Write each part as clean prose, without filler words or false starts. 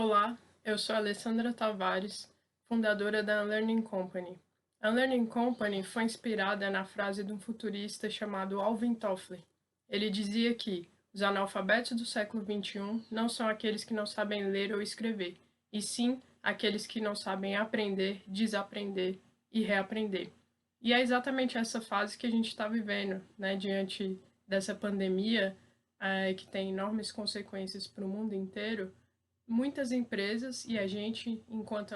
Olá, eu sou a Alessandra Tavares, fundadora da Unlearning Company. A Unlearning Company foi inspirada na frase de um futurista chamado Alvin Toffler. Ele dizia que os analfabetos do século XXI não são aqueles que não sabem ler ou escrever, e sim aqueles que não sabem aprender, desaprender e reaprender. E é exatamente essa fase que a gente está vivendo, né, diante dessa pandemia, que tem enormes consequências para o mundo inteiro. Muitas empresas e a gente, enquanto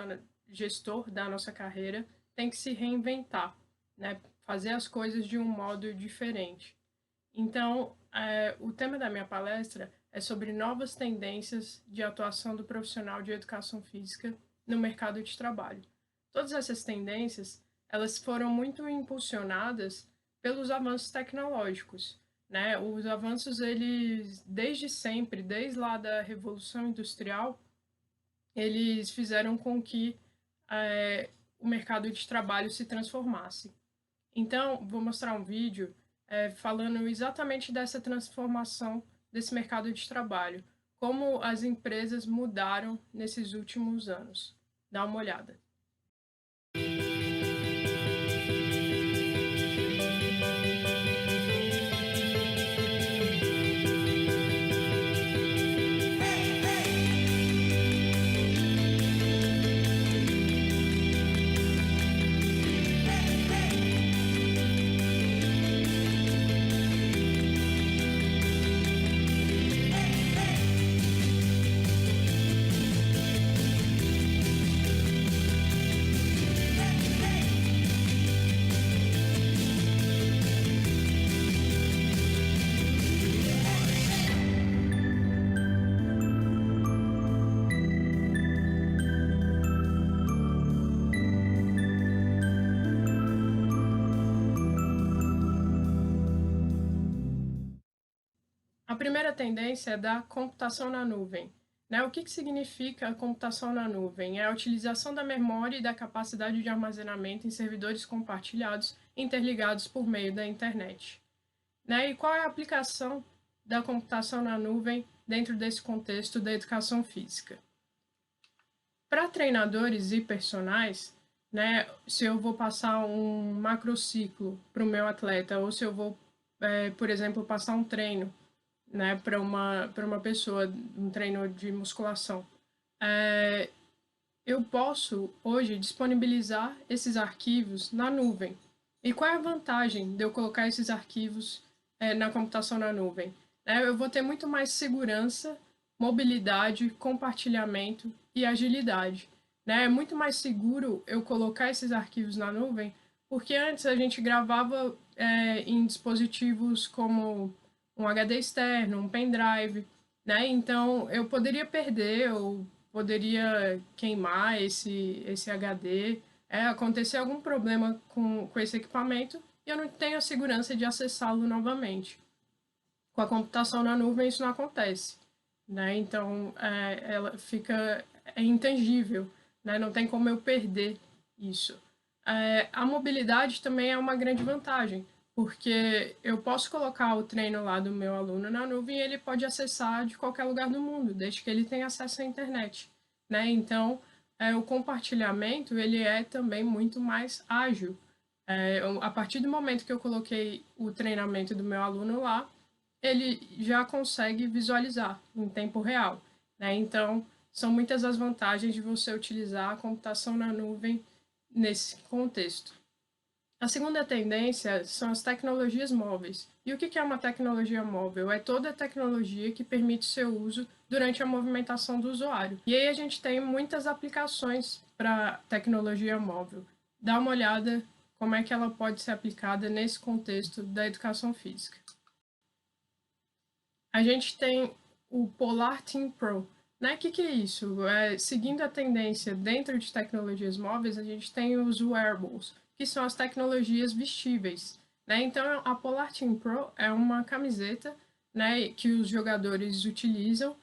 gestor da nossa carreira, tem que se reinventar, né? Fazer as coisas de um modo diferente. Então, o tema da minha palestra é sobre novas tendências de atuação do profissional de educação física no mercado de trabalho. Todas essas tendências, elas foram muito impulsionadas pelos avanços tecnológicos, né? Os avanços, eles, desde sempre, desde lá da Revolução Industrial, eles fizeram com que o mercado de trabalho se transformasse. Então, vou mostrar um vídeo falando exatamente dessa transformação desse mercado de trabalho, como as empresas mudaram nesses últimos anos. Dá uma olhada. A primeira tendência é da computação na nuvem. Né? O que significa a computação na nuvem? É a utilização da memória e da capacidade de armazenamento em servidores compartilhados interligados por meio da internet. Né? E qual é a aplicação da computação na nuvem dentro desse contexto da educação física? Para treinadores e personagens, né, se eu vou passar um macrociclo para o meu atleta, ou se eu vou, por exemplo, passar um treino, né, para uma pessoa, um treino de musculação, eu posso hoje disponibilizar esses arquivos na nuvem. E qual é a vantagem de eu colocar esses arquivos na computação na nuvem? Eu vou ter muito mais segurança, mobilidade, compartilhamento e agilidade. Né? É muito mais seguro eu colocar esses arquivos na nuvem, porque antes a gente gravava em dispositivos como um HD externo, um pendrive, né? Então eu poderia perder ou poderia queimar esse HD, acontecer algum problema com esse equipamento e eu não tenho a segurança de acessá-lo novamente. Com a computação na nuvem isso não acontece, né? Então ela fica intangível, né? Não tem como eu perder isso. A mobilidade também é uma grande vantagem, porque eu posso colocar o treino lá do meu aluno na nuvem e ele pode acessar de qualquer lugar do mundo, desde que ele tenha acesso à internet, né? Então, o compartilhamento, ele é também muito mais ágil. A partir do momento que eu coloquei o treinamento do meu aluno lá, ele já consegue visualizar em tempo real, né? Então, são muitas as vantagens de você utilizar a computação na nuvem nesse contexto. A segunda tendência são as tecnologias móveis. E o que é uma tecnologia móvel? É toda a tecnologia que permite seu uso durante a movimentação do usuário. E aí a gente tem muitas aplicações para tecnologia móvel. Dá uma olhada como é que ela pode ser aplicada nesse contexto da educação física. A gente tem o Polar Team Pro. Né? O que é isso? Seguindo a tendência dentro de tecnologias móveis, a gente tem os wearables, que são as tecnologias vestíveis. Né? Então, a Polar Team Pro é uma camiseta, né, que os jogadores utilizam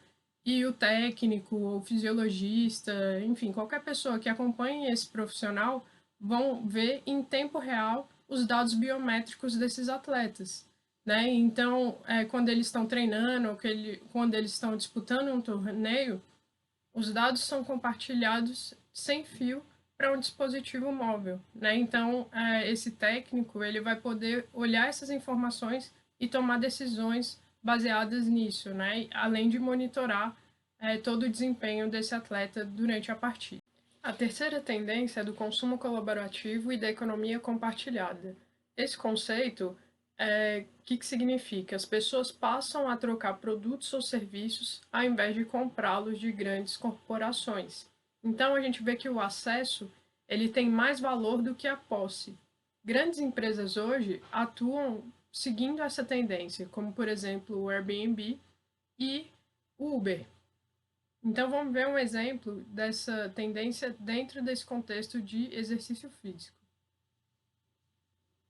e o técnico ou fisiologista, enfim, qualquer pessoa que acompanhe esse profissional vão ver em tempo real os dados biométricos desses atletas. Né? Então, quando eles estão treinando, quando eles estão disputando um torneio, Os dados são compartilhados sem fio para um dispositivo móvel, né? Então, esse técnico ele vai poder olhar essas informações e tomar decisões baseadas nisso, né? Além de monitorar todo o desempenho desse atleta durante a partida. A terceira tendência é do consumo colaborativo e da economia compartilhada. Esse conceito que significa? As pessoas passam a trocar produtos ou serviços ao invés de comprá-los de grandes corporações. Então a gente vê que o acesso ele tem mais valor do que a posse. Grandes empresas hoje atuam seguindo essa tendência, como por exemplo o Airbnb e o Uber. Então vamos ver um exemplo dessa tendência dentro desse contexto de exercício físico.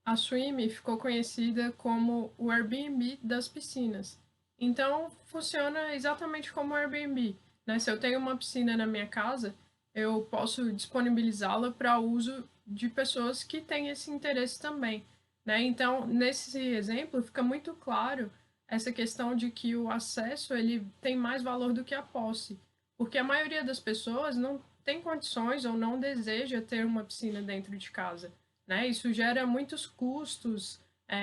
A Swim ficou conhecida como o Airbnb das piscinas. Então, funciona exatamente como o Airbnb, né? Se eu tenho uma piscina na minha casa, eu posso disponibilizá-la para uso de pessoas que têm esse interesse também, né? Então, nesse exemplo, fica muito claro essa questão de que o acesso ele tem mais valor do que a posse, porque a maioria das pessoas não tem condições ou não deseja ter uma piscina dentro de casa, né? Isso gera muitos custos,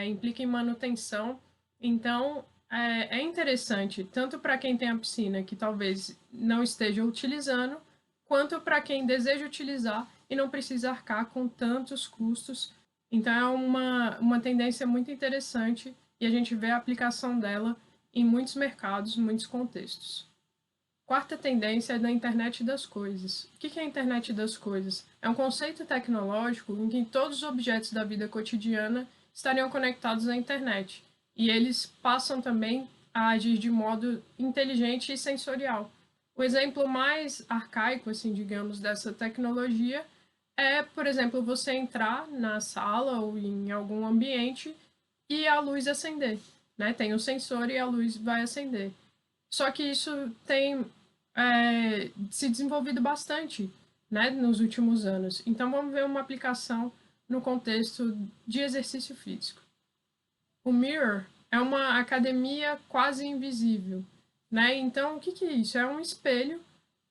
implica em manutenção. Então, é interessante, tanto para quem tem a piscina que talvez não esteja utilizando, quanto para quem deseja utilizar e não precisa arcar com tantos custos. Então, é uma tendência muito interessante e a gente vê a aplicação dela em muitos mercados, muitos contextos. Quarta tendência é da internet das coisas. O que é a internet das coisas? É um conceito tecnológico em que todos os objetos da vida cotidiana estariam conectados à internet, e eles passam também a agir de modo inteligente e sensorial. O exemplo mais arcaico, assim, digamos, dessa tecnologia é, por exemplo, você entrar na sala ou em algum ambiente e a luz acender, né? Tem um sensor e a luz vai acender. Só que isso tem se desenvolvido bastante, né, nos últimos anos. Então, vamos ver uma aplicação no contexto de exercício físico. O Mirror é uma academia quase invisível, né? Então, o que é isso? É um espelho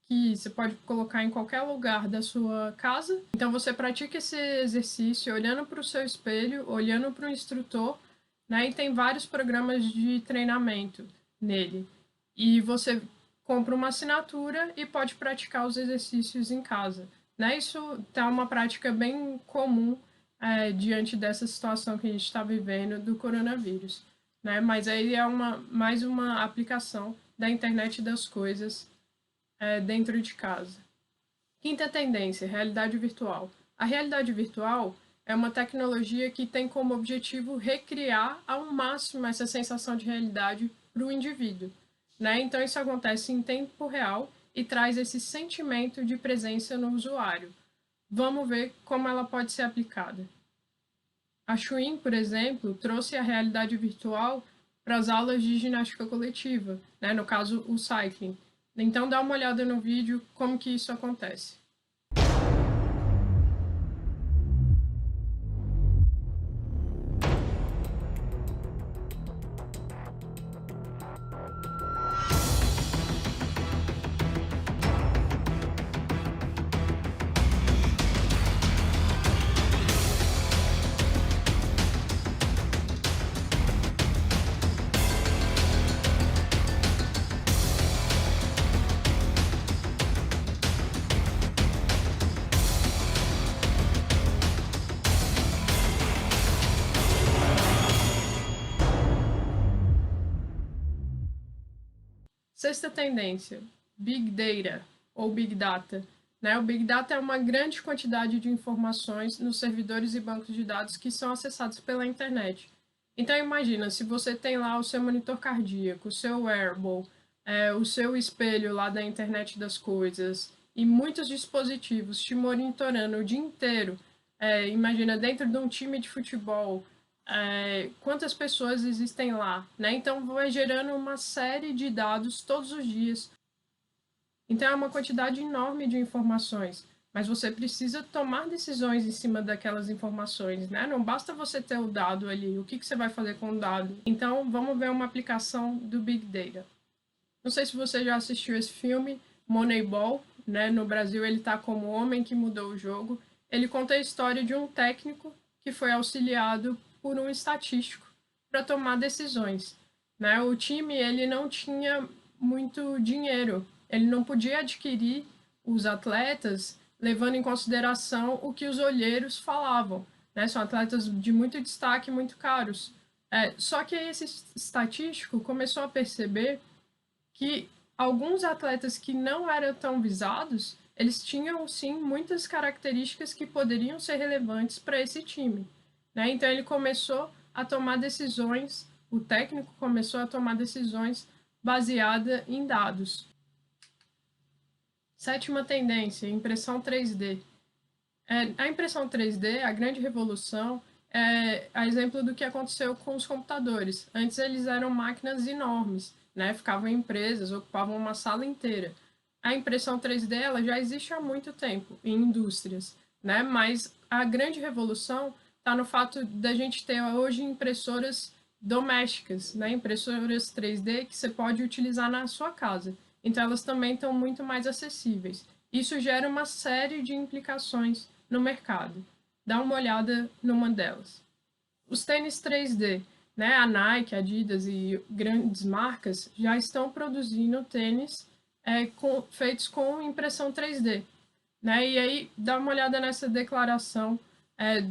que você pode colocar em qualquer lugar da sua casa. Então, você pratica esse exercício olhando para o seu espelho, olhando para o instrutor, né? E tem vários programas de treinamento nele. E você compra uma assinatura e pode praticar os exercícios em casa, né? Isso é uma prática bem comum diante dessa situação que a gente está vivendo do coronavírus, né? Mas aí é mais uma aplicação da internet das coisas dentro de casa. Quinta tendência, realidade virtual. A realidade virtual é uma tecnologia que tem como objetivo recriar ao máximo essa sensação de realidade para o indivíduo, né? Então, isso acontece em tempo real e traz esse sentimento de presença no usuário. Vamos ver como ela pode ser aplicada. A Schwinn, por exemplo, trouxe a realidade virtual para as aulas de ginástica coletiva, né? No caso, o cycling. Então, dá uma olhada no vídeo como que isso acontece. Sexta tendência, Big Data ou Big Data. Né? O Big Data é uma grande quantidade de informações nos servidores e bancos de dados que são acessados pela internet. Então imagina, se você tem lá o seu monitor cardíaco, o seu wearable, o seu espelho lá da internet das coisas e muitos dispositivos te monitorando o dia inteiro, imagina dentro de um time de futebol, quantas pessoas existem lá, né? Então vai gerando uma série de dados todos os dias. Então é uma quantidade enorme de informações, mas você precisa tomar decisões em cima daquelas informações, né? Não basta você ter o dado ali, o que você vai fazer com o dado. Então vamos ver uma aplicação do Big Data. Não sei se você já assistiu esse filme, Moneyball, né? No Brasil ele está como O Homem que Mudou o Jogo. Ele conta a história de um técnico que foi auxiliado por um estatístico para tomar decisões, né? O time ele não tinha muito dinheiro, ele não podia adquirir os atletas levando em consideração o que os olheiros falavam, né? São atletas de muito destaque, muito caros. Só que esse estatístico começou a perceber que alguns atletas que não eram tão visados, eles tinham sim muitas características que poderiam ser relevantes para esse time, né? Então ele começou a tomar decisões, o técnico começou a tomar decisões baseada em dados. Sétima tendência, impressão 3D. A impressão 3D, a grande revolução, é a exemplo do que aconteceu com os computadores. Antes eles eram máquinas enormes, né? Ficavam em empresas, ocupavam uma sala inteira. A impressão 3D ela já existe há muito tempo em indústrias, né? Mas a grande revolução está no fato da gente ter hoje impressoras domésticas, né? Impressoras 3D que você pode utilizar na sua casa. Então elas também estão muito mais acessíveis. Isso gera uma série de implicações no mercado. Dá uma olhada numa delas. Os tênis 3D, né? A Nike, Adidas e grandes marcas já estão produzindo tênis feitos com impressão 3D. Né? E aí, dá uma olhada nessa declaração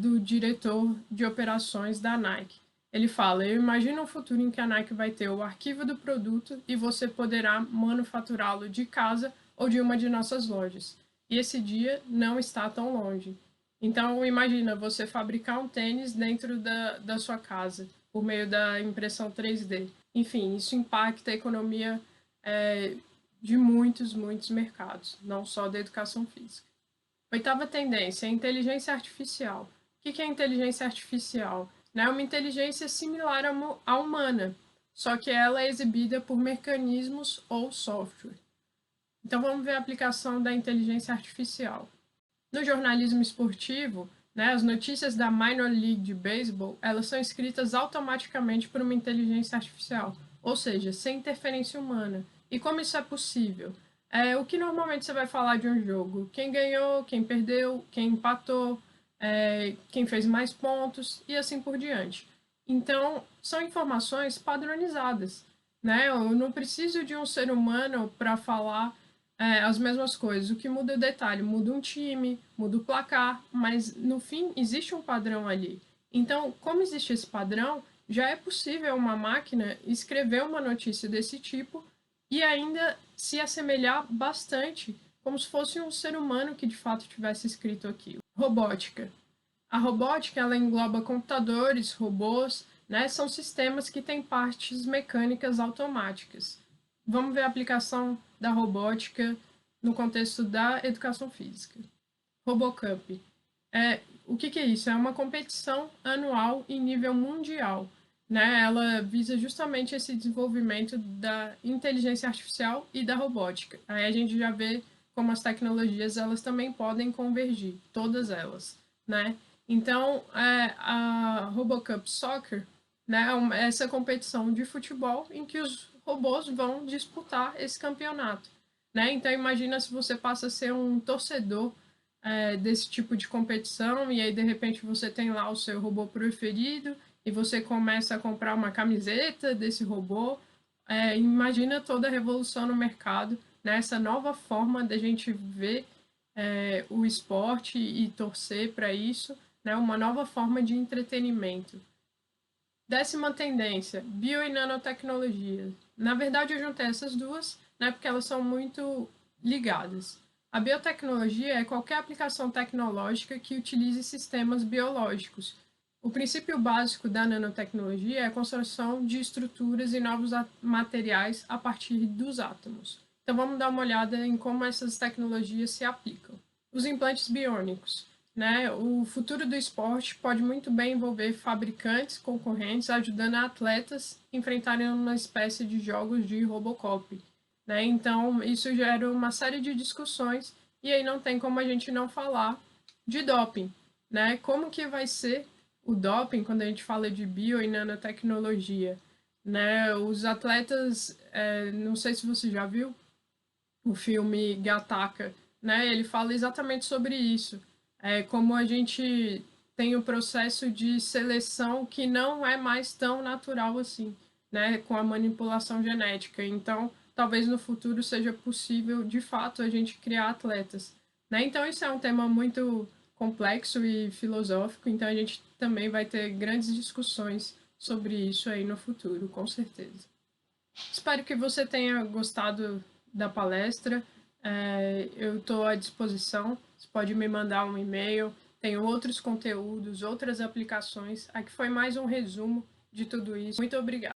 do diretor de operações da Nike. Ele fala, eu imagino um futuro em que a Nike vai ter o arquivo do produto e você poderá manufaturá-lo de casa ou de uma de nossas lojas. E esse dia não está tão longe. Então, imagina você fabricar um tênis dentro da sua casa, por meio da impressão 3D. Enfim, isso impacta a economia de muitos mercados, não só da educação física. Oitava tendência, a inteligência artificial. O que é inteligência artificial? É uma inteligência similar à humana, só que ela é exibida por mecanismos ou software. Então vamos ver a aplicação da inteligência artificial. No jornalismo esportivo, né, as notícias da Minor League de Baseball, elas são escritas automaticamente por uma inteligência artificial, ou seja, sem interferência humana. E como isso é possível? O que normalmente você vai falar de um jogo? Quem ganhou, quem perdeu, quem empatou, quem fez mais pontos e assim por diante. Então, são informações padronizadas, né? Eu não preciso de um ser humano para falar as mesmas coisas. O que muda é o detalhe, muda um time, muda o placar, mas no fim existe um padrão ali. Então, como existe esse padrão, já é possível uma máquina escrever uma notícia desse tipo e ainda se assemelhar bastante, como se fosse um ser humano que de fato tivesse escrito aquilo. Robótica. A robótica ela engloba computadores, robôs, né? São sistemas que têm partes mecânicas automáticas. Vamos ver a aplicação da robótica no contexto da educação física. RoboCup. O que é isso? É uma competição anual em nível mundial. Né? Ela visa justamente esse desenvolvimento da inteligência artificial e da robótica. Aí a gente já vê como as tecnologias elas também podem convergir, todas elas. Né? Então, a RoboCup Soccer, né, é essa competição de futebol em que os robôs vão disputar esse campeonato. Né? Então, imagina se você passa a ser um torcedor desse tipo de competição e aí, de repente, você tem lá o seu robô preferido e você começa a comprar uma camiseta desse robô. Imagina toda a revolução no mercado, né? Essa nova forma da gente ver o esporte e torcer para isso, né? Uma nova forma de entretenimento. Décima tendência, bio e nanotecnologia. Na verdade, eu juntei essas duas, né, porque elas são muito ligadas. A biotecnologia é qualquer aplicação tecnológica que utilize sistemas biológicos. O princípio básico da nanotecnologia é a construção de estruturas e novos materiais a partir dos átomos. Então vamos dar uma olhada em como essas tecnologias se aplicam. Os implantes biônicos. Né? O futuro do esporte pode muito bem envolver fabricantes concorrentes ajudando atletas a enfrentarem uma espécie de jogos de Robocop. Né? Então, isso gera uma série de discussões e aí não tem como a gente não falar de doping. Né? Como que vai ser o doping quando a gente fala de bio e nanotecnologia? Né? Os atletas, não sei se você já viu, o filme Gattaca, né? Ele fala exatamente sobre isso. Como a gente tem o processo de seleção que não é mais tão natural assim, né? Com a manipulação genética. Então, talvez no futuro seja possível, de fato, a gente criar atletas, né? Então, isso é um tema muito complexo e filosófico, então a gente também vai ter grandes discussões sobre isso aí no futuro, com certeza. Espero que você tenha gostado da palestra. Eu estou à disposição. Você pode me mandar um e-mail. Tenho outros conteúdos, outras aplicações. Aqui foi mais um resumo de tudo isso. Muito obrigada.